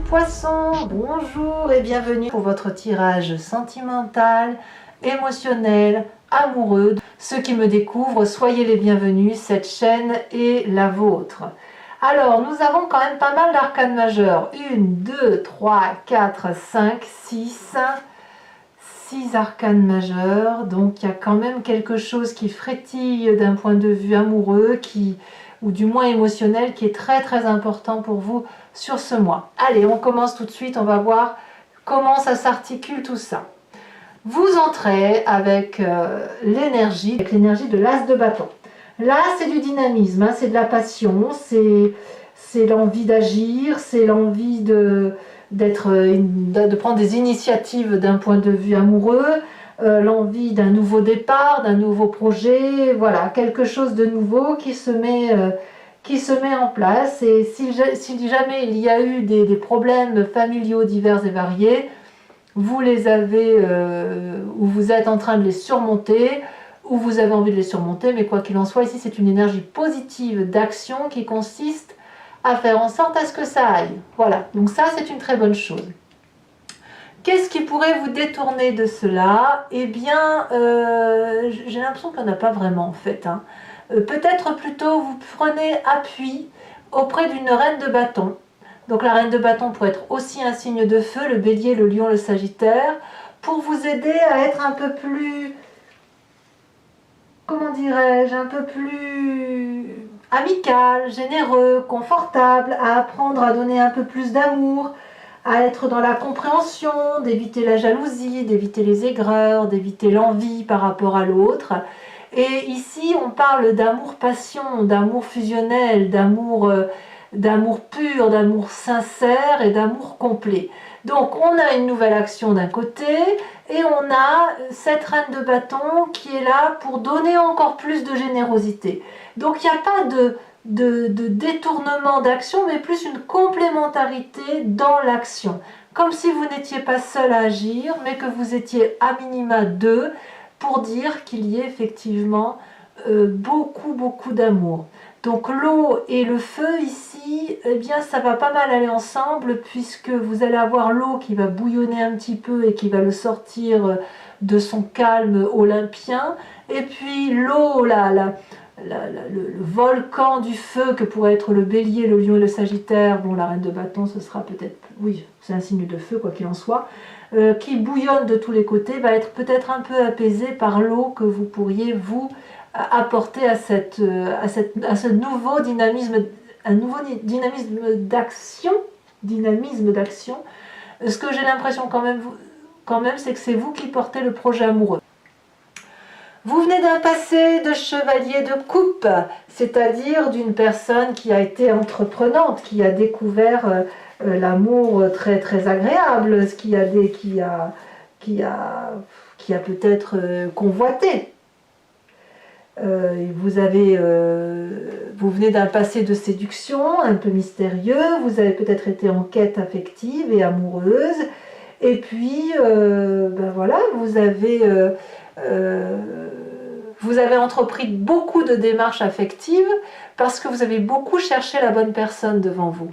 Poissons, bonjour et bienvenue pour votre tirage sentimental, émotionnel, amoureux. Ceux qui me découvrent, soyez les bienvenus, cette chaîne est la vôtre. Alors, nous avons quand même pas mal d'arcanes majeures. 1, 2, 3, 4, 5, 6 arcanes majeures. Donc, il y a quand même quelque chose qui frétille d'un point de vue amoureux, ou du moins émotionnel, qui est très très important pour vous sur ce mois. Allez, on commence tout de suite, on va voir comment ça s'articule tout ça. Vous entrez avec l'énergie de l'as de bâton. Là, c'est du dynamisme, hein, c'est de la passion, c'est l'envie d'agir, c'est l'envie de prendre des initiatives d'un point de vue amoureux, l'envie d'un nouveau départ, d'un nouveau projet, voilà, quelque chose de nouveau qui se met en place. Et si jamais il y a eu des problèmes familiaux divers et variés, vous les avez, ou vous êtes en train de les surmonter, ou vous avez envie de les surmonter, mais quoi qu'il en soit, ici c'est une énergie positive d'action qui consiste à faire en sorte à ce que ça aille. Voilà, donc ça c'est une très bonne chose. Qu'est-ce qui pourrait vous détourner de cela? Eh bien, j'ai l'impression qu'il n'y en a pas vraiment en fait. Hein. Peut-être plutôt vous prenez appui auprès d'une reine de bâton. Donc la reine de bâton pourrait être aussi un signe de feu, le bélier, le lion, le sagittaire, pour vous aider à être un peu plus, comment dirais-je, un peu plus amical, généreux, confortable, à apprendre à donner un peu plus d'amour, à être dans la compréhension, d'éviter la jalousie, d'éviter les aigreurs, d'éviter l'envie par rapport à l'autre. Et ici, on parle d'amour-passion, d'amour fusionnel, d'amour pur, d'amour sincère et d'amour complet. Donc, on a une nouvelle action d'un côté et on a cette reine de bâton qui est là pour donner encore plus de générosité. Donc, il n'y a pas de détournement d'action, mais plus une complémentarité dans l'action. Comme si vous n'étiez pas seul à agir, mais que vous étiez à minima deux pour dire qu'il y ait effectivement beaucoup d'amour. Donc l'eau et le feu ici, eh bien ça va pas mal aller ensemble puisque vous allez avoir l'eau qui va bouillonner un petit peu et qui va le sortir de son calme olympien. Et puis l'eau, le volcan du feu que pourrait être le bélier, le lion et le sagittaire, bon la reine de bâton ce sera peut-être, oui c'est un signe de feu quoi qu'il en soit, qui bouillonne de tous les côtés, va être peut-être un peu apaisé par l'eau que vous pourriez vous apporter à ce nouveau dynamisme, d'action. Ce que j'ai l'impression quand même c'est que c'est vous qui portez le projet amoureux. Vous venez d'un passé de chevalier de coupe, c'est-à-dire d'une personne qui a été entreprenante, qui a découvert l'amour très très agréable, qui a peut-être convoité. Vous venez d'un passé de séduction un peu mystérieux, vous avez peut-être été en quête affective et amoureuse, et puis ben voilà, vous avez entrepris beaucoup de démarches affectives parce que vous avez beaucoup cherché la bonne personne devant vous.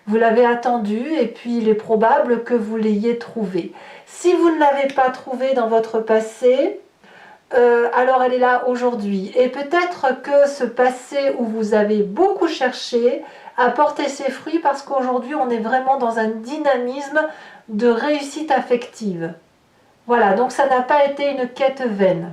Vous l'avez attendue et puis il est probable que vous l'ayez trouvée. Si vous ne l'avez pas trouvée dans votre passé, alors elle est là aujourd'hui. Et peut-être que ce passé où vous avez beaucoup cherché a porté ses fruits parce qu'aujourd'hui on est vraiment dans un dynamisme de réussite affective. Voilà, donc ça n'a pas été une quête vaine.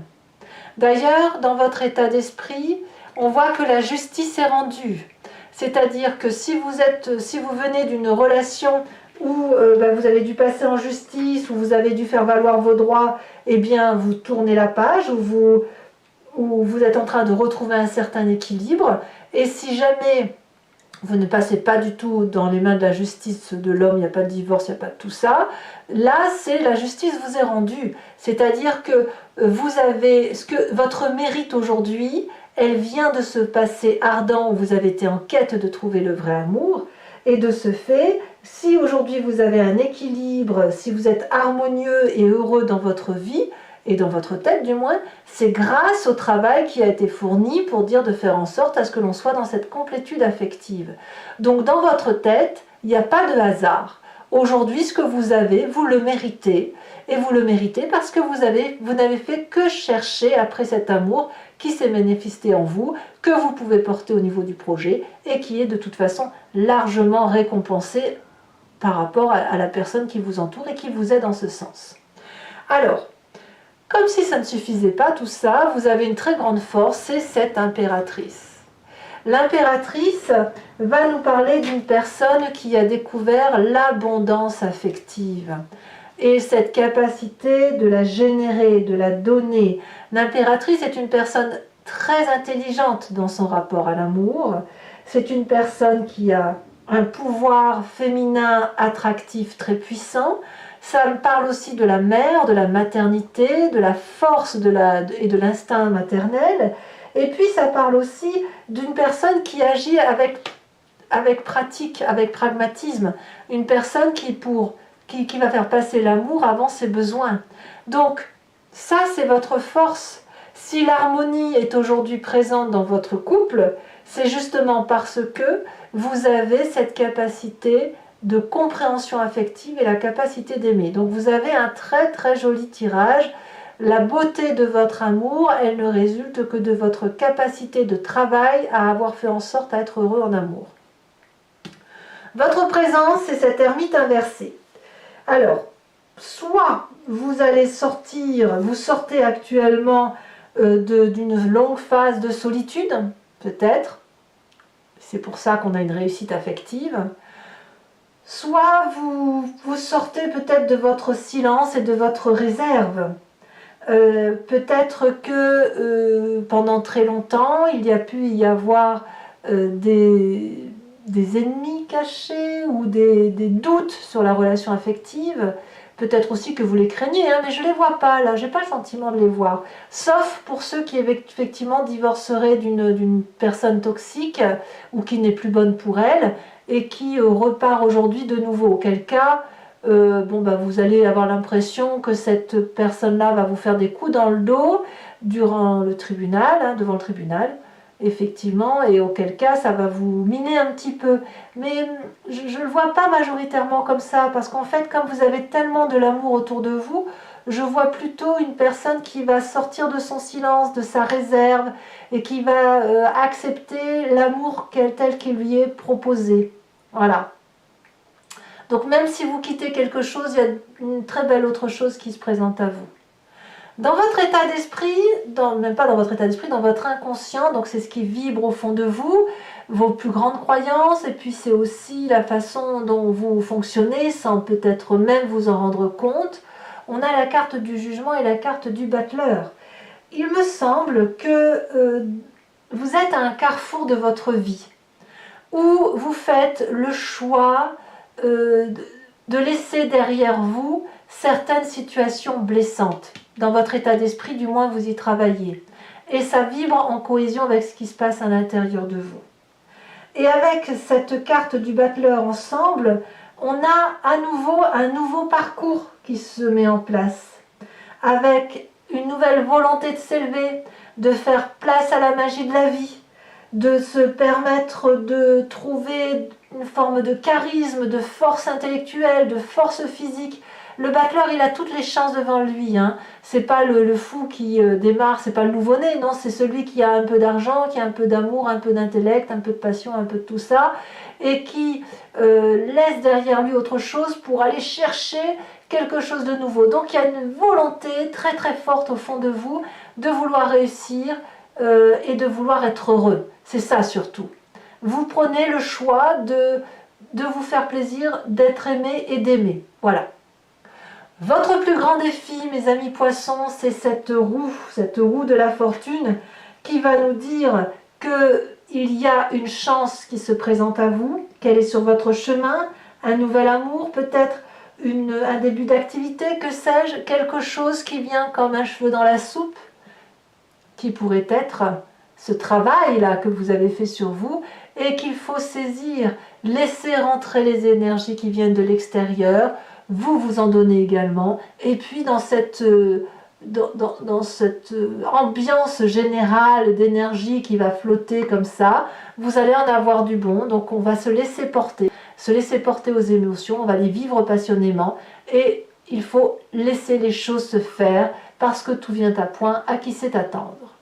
D'ailleurs, dans votre état d'esprit, on voit que la justice est rendue. C'est-à-dire que si vous venez d'une relation où vous avez dû passer en justice, où vous avez dû faire valoir vos droits, eh bien vous tournez la page, où vous êtes en train de retrouver un certain équilibre. Et si jamais vous ne passez pas du tout dans les mains de la justice de l'homme, il n'y a pas de divorce, il n'y a pas de tout ça, là c'est la justice vous est rendue. C'est-à-dire que vous avez votre mérite aujourd'hui, elle vient de ce passé ardent où vous avez été en quête de trouver le vrai amour. Et de ce fait, si aujourd'hui vous avez un équilibre, si vous êtes harmonieux et heureux dans votre vie, et dans votre tête du moins, c'est grâce au travail qui a été fourni pour dire de faire en sorte à ce que l'on soit dans cette complétude affective. Donc dans votre tête, il n'y a pas de hasard. Aujourd'hui, ce que vous avez, vous le méritez. Et vous le méritez parce que vous n'avez fait que chercher après cet amour qui s'est manifesté en vous, que vous pouvez porter au niveau du projet et qui est de toute façon largement récompensé par rapport à la personne qui vous entoure et qui vous aide en ce sens. Alors, comme si ça ne suffisait pas tout ça, vous avez une très grande force, c'est cette impératrice. L'impératrice va nous parler d'une personne qui a découvert l'abondance affective et cette capacité de la générer, de la donner. L'impératrice est une personne très intelligente dans son rapport à l'amour. C'est une personne qui a un pouvoir féminin attractif très puissant. Ça parle aussi de la mère, de la maternité, de la force et de l'instinct maternel. Et puis ça parle aussi d'une personne qui agit avec pratique, avec pragmatisme. Une personne qui va faire passer l'amour avant ses besoins. Donc ça c'est votre force. Si l'harmonie est aujourd'hui présente dans votre couple, c'est justement parce que vous avez cette capacité de compréhension affective et la capacité d'aimer. Donc vous avez un très très joli tirage. La beauté de votre amour, elle ne résulte que de votre capacité de travail à avoir fait en sorte à être heureux en amour. Votre présence, c'est cette ermite inversée. Alors, soit vous allez vous sortez actuellement d'une longue phase de solitude, peut-être, c'est pour ça qu'on a une réussite affective, soit vous sortez peut-être de votre silence et de votre réserve. Peut-être que pendant très longtemps, il y a pu y avoir des ennemis cachés ou des doutes sur la relation affective. Peut-être aussi que vous les craignez, hein, mais je ne les vois pas là, je n'ai pas le sentiment de les voir. Sauf pour ceux qui effectivement divorceraient d'une personne toxique ou qui n'est plus bonne pour elle et qui repart aujourd'hui de nouveau. Auquel cas, vous allez avoir l'impression que cette personne-là va vous faire des coups dans le dos durant le tribunal, hein, devant le tribunal, effectivement, et auquel cas ça va vous miner un petit peu. Mais je ne le vois pas majoritairement comme ça, parce qu'en fait, comme vous avez tellement de l'amour autour de vous, je vois plutôt une personne qui va sortir de son silence, de sa réserve, et qui va accepter l'amour tel qu'il lui est proposé. Voilà. Donc même si vous quittez quelque chose, il y a une très belle autre chose qui se présente à vous. Dans votre état d'esprit, même pas dans votre état d'esprit, dans votre inconscient, donc c'est ce qui vibre au fond de vous, vos plus grandes croyances, et puis c'est aussi la façon dont vous fonctionnez sans peut-être même vous en rendre compte. On a la carte du jugement et la carte du battleur. Il me semble que vous êtes à un carrefour de votre vie, où vous faites le choix de laisser derrière vous certaines situations blessantes. Dans votre état d'esprit, du moins, vous y travaillez. Et ça vibre en cohésion avec ce qui se passe à l'intérieur de vous. Et avec cette carte du battleur ensemble, on a à nouveau un nouveau parcours qui se met en place. Avec une nouvelle volonté de s'élever, de faire place à la magie de la vie, de se permettre de trouver une forme de charisme, de force intellectuelle, de force physique. Le battleur, il a toutes les chances devant lui. Hein. C'est pas le fou qui démarre, c'est pas le nouveau-né, non, c'est celui qui a un peu d'argent, qui a un peu d'amour, un peu d'intellect, un peu de passion, un peu de tout ça, et qui laisse derrière lui autre chose pour aller chercher quelque chose de nouveau. Donc il y a une volonté très très forte au fond de vous de vouloir réussir et de vouloir être heureux. C'est ça surtout. Vous prenez le choix de vous faire plaisir, d'être aimé et d'aimer. Voilà. Votre plus grand défi, mes amis poissons, c'est cette roue de la fortune qui va nous dire qu'il y a une chance qui se présente à vous, qu'elle est sur votre chemin, un nouvel amour, peut-être un début d'activité, que sais-je, quelque chose qui vient comme un cheveu dans la soupe, qui pourrait être ce travail-là que vous avez fait sur vous et qu'il faut saisir, laisser rentrer les énergies qui viennent de l'extérieur, vous en donnez également, et puis dans cette ambiance générale d'énergie qui va flotter comme ça, vous allez en avoir du bon, donc on va se laisser porter. se laisser porter aux émotions, on va les vivre passionnément et il faut laisser les choses se faire parce que tout vient à point, à qui sait attendre.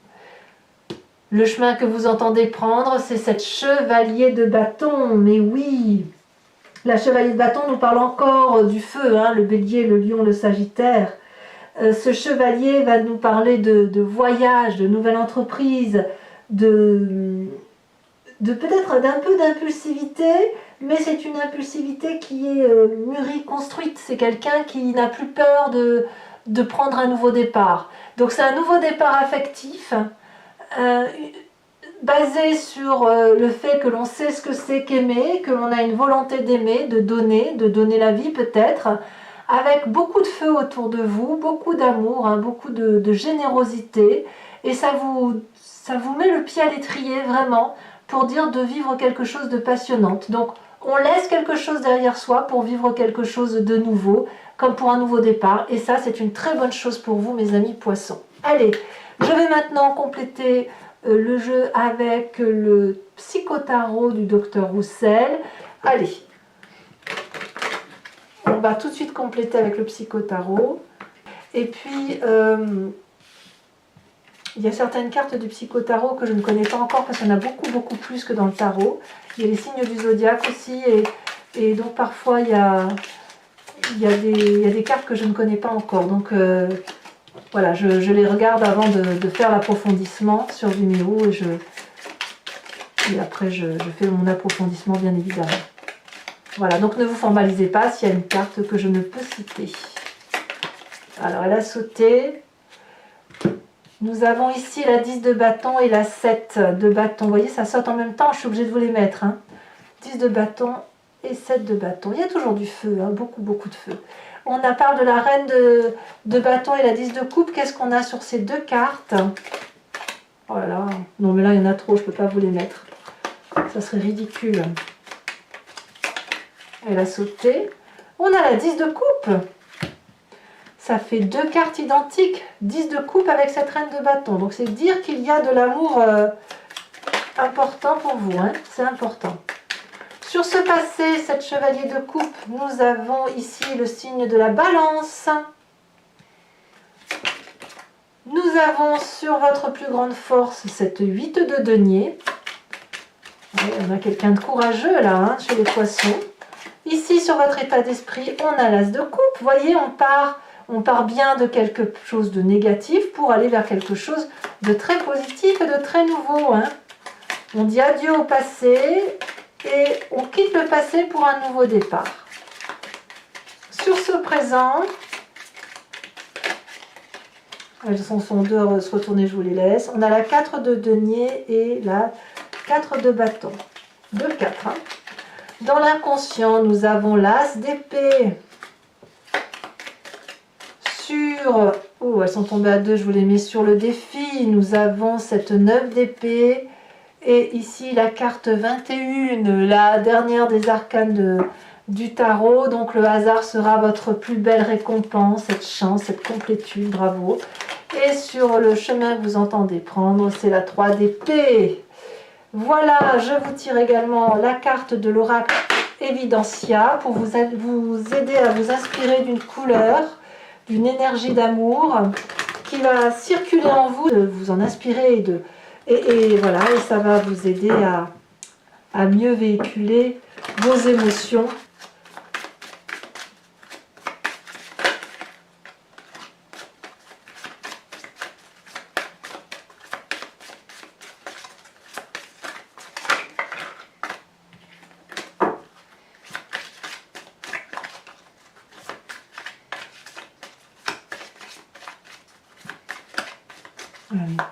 Le chemin que vous entendez prendre, c'est cette chevalier de bâton, mais oui, la chevalier de bâton nous parle encore du feu, hein, le bélier, le lion, le sagittaire. Ce chevalier va nous parler de voyage, de nouvelles entreprises, de peut-être d'un peu d'impulsivité, mais c'est une impulsivité qui est mûrie, construite. C'est quelqu'un qui n'a plus peur de prendre un nouveau départ. Donc c'est un nouveau départ affectif, basé sur le fait que l'on sait ce que c'est qu'aimer, que l'on a une volonté d'aimer, de donner la vie peut-être, avec beaucoup de feu autour de vous, beaucoup d'amour, hein, beaucoup de générosité, et ça vous met le pied à l'étrier vraiment pour dire de vivre quelque chose de passionnant. Donc on laisse quelque chose derrière soi pour vivre quelque chose de nouveau, comme pour un nouveau départ, et ça c'est une très bonne chose pour vous mes amis poissons. Allez, je vais maintenant compléter le jeu avec le psychotarot du docteur Roussel. Allez, on va tout de suite compléter avec le psychotarot. Et puis, il y a certaines cartes du psychotarot que je ne connais pas encore parce qu'il y en a beaucoup plus que dans le tarot. Il y a les signes du zodiaque aussi et donc parfois il y a des cartes que je ne connais pas encore. Donc voilà, je les regarde avant de faire l'approfondissement sur Vimeo et après je fais mon approfondissement bien évidemment. Voilà, donc ne vous formalisez pas s'il y a une carte que je ne peux citer. Alors elle a sauté. Nous avons ici la 10 de bâton et la 7 de bâton. Vous voyez, ça saute en même temps, je suis obligée de vous les mettre. Hein. 10 de bâton et 7 de bâton. Il y a toujours du feu, hein, beaucoup de feu. On a parlé de la reine de bâton et la 10 de coupe. Qu'est-ce qu'on a sur ces deux cartes? Oh là là, non mais là il y en a trop, je ne peux pas vous les mettre. Ça serait ridicule. Elle a sauté. On a la 10 de coupe. Ça fait deux cartes identiques. 10 de coupe avec cette reine de bâton. Donc c'est dire qu'il y a de l'amour important pour vous. Hein. C'est important. Sur ce passé, cette chevalier de coupe, nous avons ici le signe de la balance. Nous avons sur votre plus grande force cette 8 de denier. Ouais, on a quelqu'un de courageux là, hein, chez les poissons. Ici, sur votre état d'esprit, on a l'as de coupe. Vous voyez, on part bien de quelque chose de négatif pour aller vers quelque chose de très positif et de très nouveau. Hein. On dit adieu au passé et on quitte le passé pour un nouveau départ. Sur ce présent, elles sont deux à se retourner, je vous les laisse. On a la 4 de denier et la 4 de bâton. 2-4. Hein. Dans l'inconscient, nous avons l'as d'épée. Oh, elles sont tombées à 2, je vous les mets sur le défi. Nous avons cette 9 d'épée. Et ici, la carte 21, la dernière des arcanes du tarot. Donc, le hasard sera votre plus belle récompense, cette chance, cette complétude. Bravo. Et sur le chemin que vous entendez prendre, c'est la 3 d'épée. Voilà, je vous tire également la carte de l'oracle Evidentia pour vous aider à vous inspirer d'une couleur, d'une énergie d'amour qui va circuler en vous, de vous en inspirer et voilà, et ça va vous aider à mieux véhiculer vos émotions.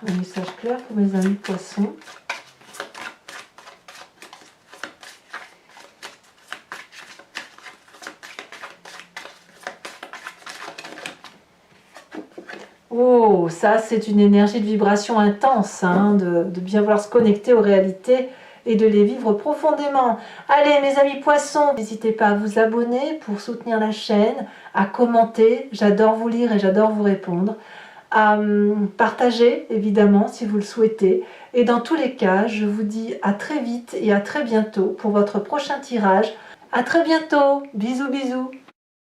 Un message clair pour mes amis poissons. Oh, ça c'est une énergie de vibration intense, hein, de bien vouloir se connecter aux réalités et de les vivre profondément. Allez mes amis poissons, n'hésitez pas à vous abonner pour soutenir la chaîne, à commenter, j'adore vous lire et j'adore vous répondre. À partager évidemment si vous le souhaitez et dans tous les cas je vous dis à très vite et à très bientôt pour votre prochain tirage À très bientôt. Bisous, bisous.